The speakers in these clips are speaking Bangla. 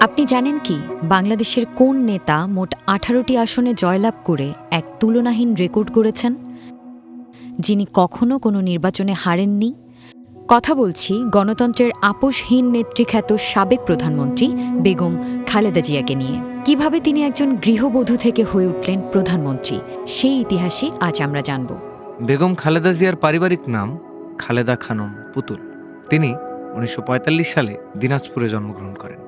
আপনি জানেন কি বাংলাদেশের কোন নেতা মোট 18টি আসনে জয়লাভ করে এক তুলনাহীন রেকর্ড গড়েছেন, যিনি কখনো কোনো নির্বাচনে হারেননি? কথা বলছি গণতন্ত্রের আপোষহীন নেত্রীখ্যাত সাবেক প্রধানমন্ত্রী বেগম খালেদা জিয়াকে নিয়ে। কিভাবে তিনি একজন গৃহবধূ থেকে হয়ে উঠলেন প্রধানমন্ত্রী, সেই ইতিহাসই আজ আমরা জানব। বেগম খালেদা জিয়ার পারিবারিক নাম খালেদা খানম পুতুল। তিনি 1945 সালে দিনাজপুরে জন্মগ্রহণ করেন।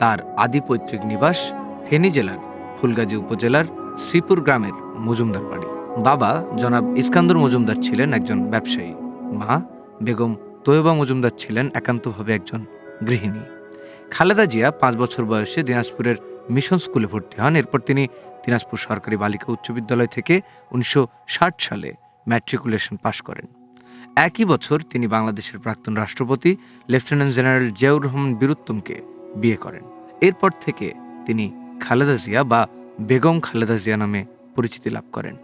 তার আদি পৈতৃক নিবাস ফেনী জেলার ফুলগাজী উপজেলার শ্রীপুর গ্রামের মজুমদার বাড়ি। বাবা জনাব ইস্কান্দর মজুমদার ছিলেন একজন ব্যবসায়ী। মা বেগম তৈয়বা মজুমদার ছিলেন একান্তভাবে একজন গৃহিণী। খালেদা জিয়া 5 বছর বয়সে দিনাজপুরের মিশন স্কুলে ভর্তি হন। এরপর তিনি দিনাজপুর সরকারি বালিকা উচ্চ বিদ্যালয় থেকে 1960 সালে ম্যাট্রিকুলেশন পাশ করেন। একই বছর তিনি বাংলাদেশের প্রাক্তন রাষ্ট্রপতি লেফটেন্যান্ট জেনারেল জিয়াউর রহমান বীরুত্তমকে বিয়ে করেন। এরপর থেকে তিনি খালেদা জিয়া বা বেগম খালেদা জিয়া নামে পরিচিতি লাভ করেন।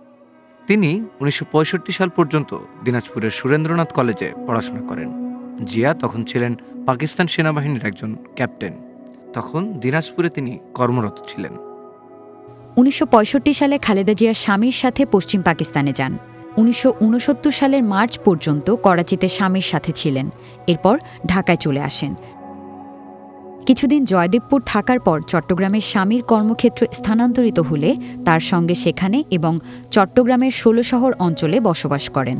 তিনি 1965 সাল পর্যন্ত দিনাজপুরের সুরেন্দ্রনাথ কলেজে পড়াশোনা করেন। জিয়া তখন ছিলেন পাকিস্তান সেনাবাহিনীর একজন ক্যাপ্টেন। তখন দিনাজপুরে তিনি কর্মরত ছিলেন। 1965 সালে খালেদা জিয়া স্বামীর সাথে পশ্চিম পাকিস্তানে যান। 1969 সালের মার্চ পর্যন্ত করাচিতে স্বামীর সাথে ছিলেন। এরপর ঢাকায় চলে আসেন। কিছুদিন জয়দেবপুর থাকার পর চট্টগ্রামের স্বামীর কর্মক্ষেত্র স্থানান্তরিত হলে তার সঙ্গে সেখানে এবং চট্টগ্রামের 16 শহর অঞ্চলে বসবাস করেন।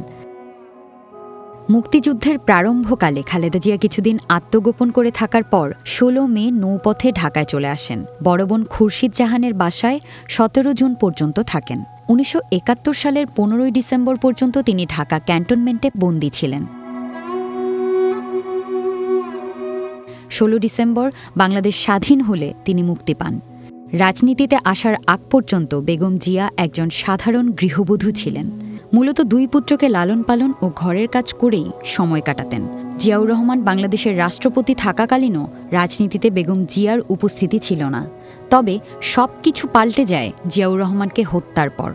মুক্তিযুদ্ধের প্রারম্ভকালে খালেদা জিয়া কিছুদিন আত্মগোপন করে থাকার পর 16 মে নৌপথে ঢাকায় চলে আসেন। বড় বোন খুরশিদ জাহানের বাসায় 17 জুন পর্যন্ত থাকেন। 1971 সালের 15 ডিসেম্বর পর্যন্ত তিনি ঢাকা ক্যান্টনমেন্টে বন্দী ছিলেন। 16 ডিসেম্বর বাংলাদেশ স্বাধীন হলে তিনি মুক্তি পান। রাজনীতিতে আসার আগ পর্যন্ত বেগম জিয়া একজন সাধারণ গৃহবধূ ছিলেন। মূলত 2 পুত্রকে লালন পালন ও ঘরের কাজ করেই সময় কাটাতেন। জিয়াউর রহমান বাংলাদেশের রাষ্ট্রপতি থাকাকালীনও রাজনীতিতে বেগম জিয়ার উপস্থিতি ছিল না। তবে সব কিছু পাল্টে যায় জিয়াউর রহমানকে হত্যার পর।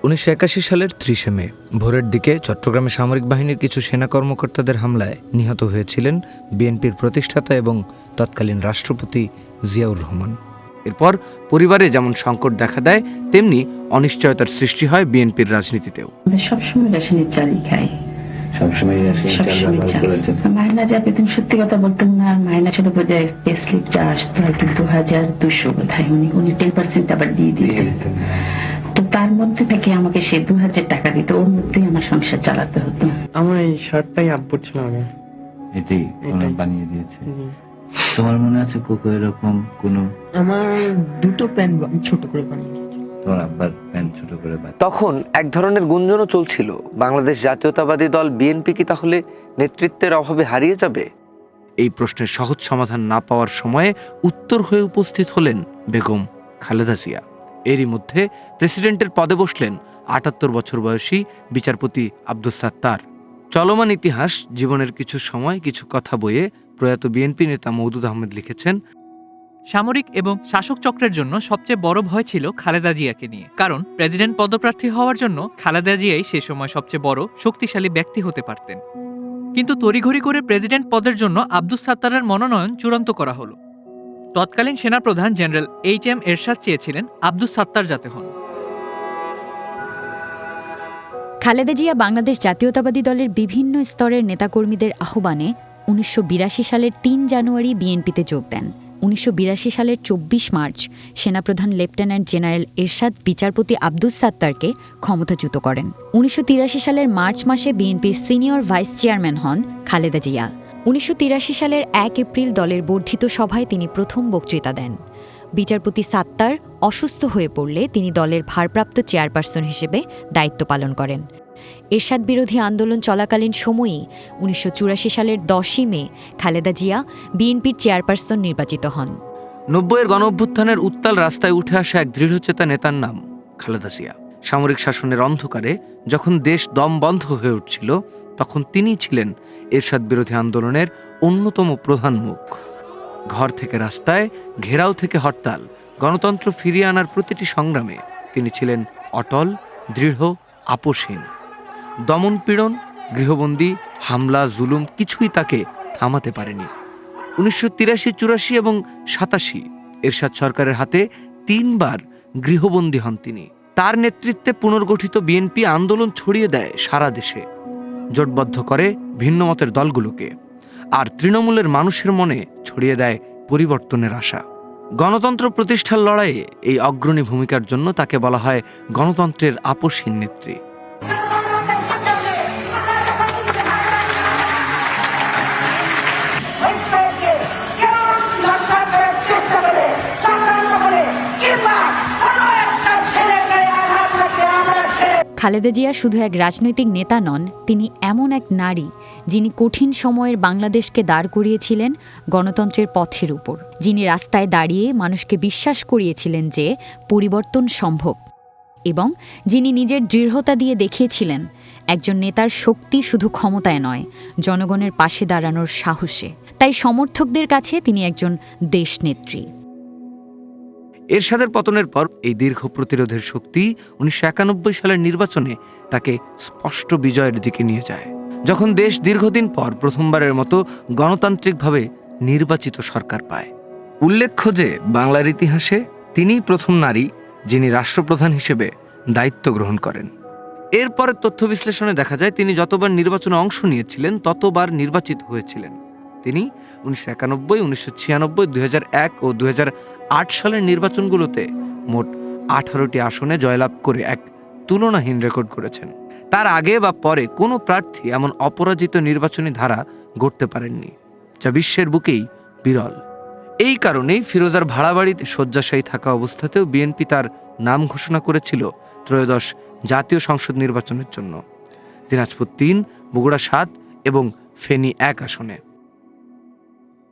1981 সালের 30 মে ভোরের দিকে চট্টগ্রামে সামরিক বাহিনীর কিছু সেনা কর্মকর্তাদের হামলায় নিহত হয়েছিলেন বিএনপির প্রতিষ্ঠাতা এবং তৎকালীন রাষ্ট্রপতি জিয়াউর রহমান। এরপর পরিবারে যেমন সংকট দেখা দেয়, তেমনি অনিশ্চয়তার সৃষ্টি হয় বিএনপির রাজনীতিতেও। সবসময় রেশনের চালই খাই, সবসময় মাইনা যা পেতেন, সত্যি কথা বলতেন না। মাইনা ছিল বোধহয় পে স্লিপ যা আসতো আর কি 2200 বোধহয়, উনি 10% আবার দিয়ে দিতেন। তো তার মধ্যে থেকে আমাকে সে 2000 টাকা দিত, ওর মধ্যেই আমার সংসার চালাতে হতো। আমার এই শার্টটাই আব্বুর ছিল আগে, এটাই বানিয়ে দিয়েছে। তোমার মনে আছে কোকো এরকম কোন? আমার 2টো প্যান্ট ছোট করে বানিয়ে দিয়েছে। তোমার আব্বার প্যান্ট ছোট করে তখন এক ধরনের গুঞ্জনও চলছিল, বাংলাদেশ জাতীয়তাবাদী দল বিএনপি কি তাহলে নেতৃত্বের অভাবে হারিয়ে যাবে? এই প্রশ্নের সহজ সমাধান না পাওয়ার সময়ে উত্তর হয়ে উপস্থিত হলেন বেগম খালেদা জিয়া। এরই মধ্যে প্রেসিডেন্টের পদে বসলেন 78 বছর বয়সী বিচারপতি আব্দুস সাত্তার। চলমান ইতিহাস জীবনের কিছু সময় কিছু কথা বইয়ে প্রয়াত বিএনপি নেতা মওদুদ আহমেদ লিখেছেন, সামরিক এবং শাসক চক্রের জন্য সবচেয়ে বড় ভয় ছিল খালেদা জিয়াকে নিয়ে। কারণ প্রেসিডেন্ট পদপ্রার্থী হওয়ার জন্য খালেদা জিয়াই সে সময় সবচেয়ে বড় শক্তিশালী ব্যক্তি হতে পারতেন। কিন্তু তড়িঘড়ি করে প্রেসিডেন্ট পদের জন্য আব্দুস সাত্তারের মনোনয়ন চূড়ান্ত করা হলো। তৎকালীন সেনাপ্রধান জেনারেল HM এরশাদ চেয়েছিলেন আব্দুস সাত্তার যাতে হন। খালেদা জিয়া বাংলাদেশ জাতীয়তাবাদী দলের বিভিন্ন স্তরের নেতাকর্মীদের আহ্বানে 1982 সালের 3 জানুয়ারি বিএনপিতে যোগ দেন। 1982 সালের 24 মার্চ সেনাপ্রধান লেফটেন্যান্ট জেনারেল এরশাদ বিচারপতি আব্দুস সাত্তারকে ক্ষমতাচ্যুত করেন। 1983 সালের মার্চ মাসে বিএনপির সিনিয়র ভাইস চেয়ারম্যান হন খালেদা জিয়া। 1983 সালের 1 এপ্রিল দলের বর্ধিত সভায় তিনি প্রথম বক্তৃতা দেন। বিচারপতি সাত্তার অসুস্থ হয়ে পড়লে তিনি দলের ভারপ্রাপ্ত চেয়ারপারসন হিসেবে দায়িত্ব পালন করেন। এরশাদ বিরোধী আন্দোলন চলাকালীন সময়েই 1984 সালের 10 মে খালেদা জিয়া বিএনপির চেয়ারপারসন নির্বাচিত হন। 90-এর গণঅভ্যুত্থানের উত্তাল রাস্তায় উঠে আসা এক দৃঢ়চেতা নেতার নাম খালেদা জিয়া। সামরিক শাসনের অন্ধকারে যখন দেশ দম বন্ধ হয়ে উঠছিল, তখন তিনিই ছিলেন এরশাদ বিরোধী আন্দোলনের অন্যতম প্রধান মুখ। ঘর থেকে রাস্তায়, ঘেরাও থেকে হরতাল, গণতন্ত্র ফিরিয়ে আনার প্রতিটি সংগ্রামে তিনি ছিলেন অটল, দৃঢ়, আপোষহীন। দমনপীড়ন, গৃহবন্দী, হামলা, জুলুম কিছুই তাকে থামাতে পারেনি। 1983, 84 এবং 87 এরশাদ সরকারের হাতে 3 বার গৃহবন্দী হন তিনি। তার নেতৃত্বে পুনর্গঠিত বিএনপি আন্দোলন ছড়িয়ে দেয় সারা দেশে, জোটবদ্ধ করে ভিন্ন মতের দলগুলোকে, আর তৃণমূলের মানুষের মনে ছড়িয়ে দেয় পরিবর্তনের আশা। গণতন্ত্র প্রতিষ্ঠার লড়াইয়ে এই অগ্রণী ভূমিকার জন্য তাকে বলা হয় গণতন্ত্রের আপসহীন নেত্রী। খালেদা জিয়া শুধু এক রাজনৈতিক নেতা নন, তিনি এমন এক নারী যিনি কঠিন সময়ের বাংলাদেশকে দাঁড় করিয়েছিলেন গণতন্ত্রের পথের উপর, যিনি রাস্তায় দাঁড়িয়ে মানুষকে বিশ্বাস করিয়েছিলেন যে পরিবর্তন সম্ভব, এবং যিনি নিজের দৃঢ়তা দিয়ে দেখিয়েছিলেন একজন নেতার শক্তি শুধু ক্ষমতায় নয়, জনগণের পাশে দাঁড়ানোর সাহসে। তাই সমর্থকদের কাছে তিনি একজন দেশনেত্রী। এরশাদের পতনের পর এই দীর্ঘ প্রতিরোধের শক্তি 1991 সালের নির্বাচনে তাকে স্পষ্ট বিজয়ের দিকে নিয়ে যায়, যখন দেশ দীর্ঘদিন পর প্রথমবারের মতো গণতান্ত্রিকভাবে নির্বাচিত সরকার পায়। উল্লেখ্য যে বাংলার ইতিহাসে তিনিই প্রথম নারী যিনি রাষ্ট্রপ্রধান হিসেবে দায়িত্ব গ্রহণ করেন। এরপরে তথ্য বিশ্লেষণে দেখা যায় তিনি যতবার নির্বাচনে অংশ নিয়েছিলেন ততবার নির্বাচিত হয়েছিলেন। তিনি 1991, 1996, 2001 ও 2008 সালের নির্বাচনগুলোতে মোট 18টি আসনে জয়লাভ করে এক তুলনাহীন রেকর্ড করেছেন। তার আগে বা পরে কোনো প্রার্থী এমন অপরাজিত নির্বাচনী ধারা গড়তে পারেননি, যা বিশ্বের বুকেই বিরল। এই কারণেই ফিরোজার ভাড়া বাড়িতে শয্যাশায়ী থাকা অবস্থাতেও বিএনপি তার নাম ঘোষণা করেছিল ত্রয়োদশ জাতীয় সংসদ নির্বাচনের জন্য, দিনাজপুর 3, বগুড়া 7 এবং ফেনী 1 আসনে।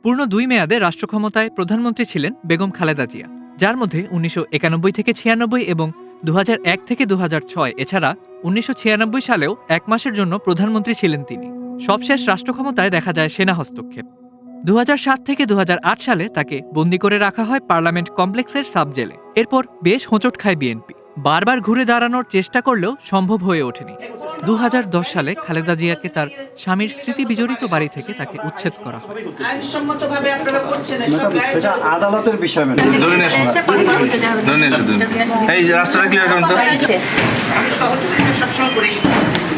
পূর্ণ 2 মেয়াদে রাষ্ট্র ক্ষমতায় প্রধানমন্ত্রী ছিলেন বেগম খালেদা জিয়া, যার মধ্যে 1991 থেকে 96 এবং 2001 থেকে 2006, এছাড়া 1996 সালেও 1 মাসের জন্য প্রধানমন্ত্রী ছিলেন তিনি। সবশেষ রাষ্ট্র ক্ষমতায় দেখা যায় সেনা হস্তক্ষেপ। 2007 থেকে 2008 সালে তাকে বন্দী করে রাখা হয় পার্লামেন্ট কমপ্লেক্সের সাব জেলে। এরপর বেশ হোঁচট খায় বিএনপি, বারবার ঘুরে দাঁড়ানোর চেষ্টা করলেও সম্ভব হয়ে ওঠেনি। 2010 সালে খালেদা জিয়াকে তার স্বামীর স্মৃতি বিজড়িত বাড়ি থেকে তাকে উচ্ছেদ করা হয়। আইনসম্মতভাবে আপনারা করছেন এসব এটা আদালতের বিষয় ম্যাডাম। ধরে নিয়ে আসুন, ধরে নিয়ে আসুন। এই যে রাস্তাটা ক্লিয়ার করুন তো। আমি সহযোগিতা সবসময় করি,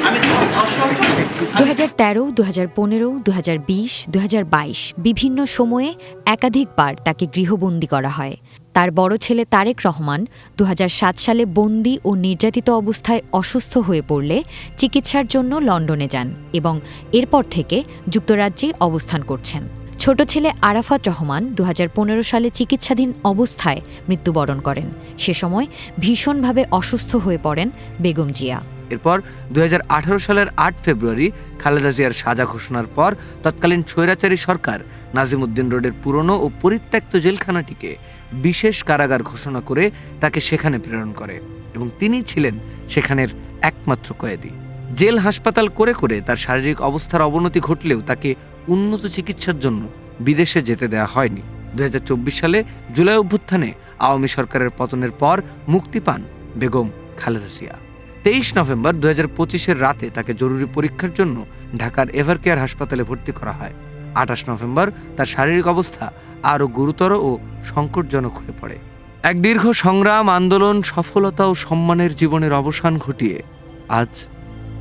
আমি অসহযোগ। 2013, 2015, 2020, 2022 বিভিন্ন সময়ে একাধিকবার তাকে গৃহবন্দী করা হয়। তার বড় ছেলে তারেক রহমান 2007 সালে বন্দী ও নির্যাতিত অবস্থায় অসুস্থ হয়ে পড়লে চিকিৎসার জন্য লন্ডনে যান এবং এরপর থেকে যুক্তরাজ্যে অবস্থান করছেন। ছোট ছেলে আরাফাত রহমান 2015 সালে চিকিৎসাধীন অবস্থায় মৃত্যুবরণ করেন। সে সময় ভীষণভাবে অসুস্থ হয়ে পড়েন বেগম জিয়া। এরপর 2018 সালের 8 ফেব্রুয়ারি খালেদা জিয়ার সাজা ঘোষণার পর তৎকালীন স্বৈরাচারী সরকার নাজিমউদ্দিন রোডের পুরনো ও পরিত্যক্ত জেলখানাটিকে বিশেষ কারাগার ঘোষণা করে তাকে সেখানে প্রেরণ করে এবং তিনি ছিলেন সেখানের একমাত্র কয়েদি। জেল হাসপাতাল করে করে তার শারীরিক অবস্থার অবনতি ঘটলেও তাকে উন্নত চিকিৎসার জন্য বিদেশে যেতে দেওয়া হয়নি। 2024 সালে জুলাই অভ্যুত্থানে আওয়ামী সরকারের পতনের পর মুক্তি পান বেগম খালেদা জিয়া। 23 নভেম্বর 2025 রাতে তাকে জরুরি পরীক্ষার জন্য ঢাকার এভারকেয়ার হাসপাতালে ভর্তি করা হয়। 28 নভেম্বর তার শারীরিক অবস্থা আরও গুরুতর ও সংকটজনক হয়ে পড়ে। এক দীর্ঘ সংগ্রাম, আন্দোলন, সফলতা ও সম্মানের জীবনের অবসান ঘটিয়ে আজ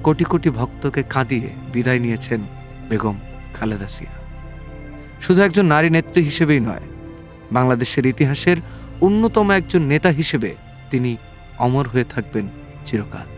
কোটি কোটি ভক্তকে কাঁদিয়ে বিদায় নিয়েছেন বেগম খালেদা জিয়া। শুধু একজন নারী নেত্রী হিসেবেই নয়, বাংলাদেশের ইতিহাসের অন্যতম একজন নেতা হিসেবে তিনি অমর হয়ে থাকবেন চিরকাল।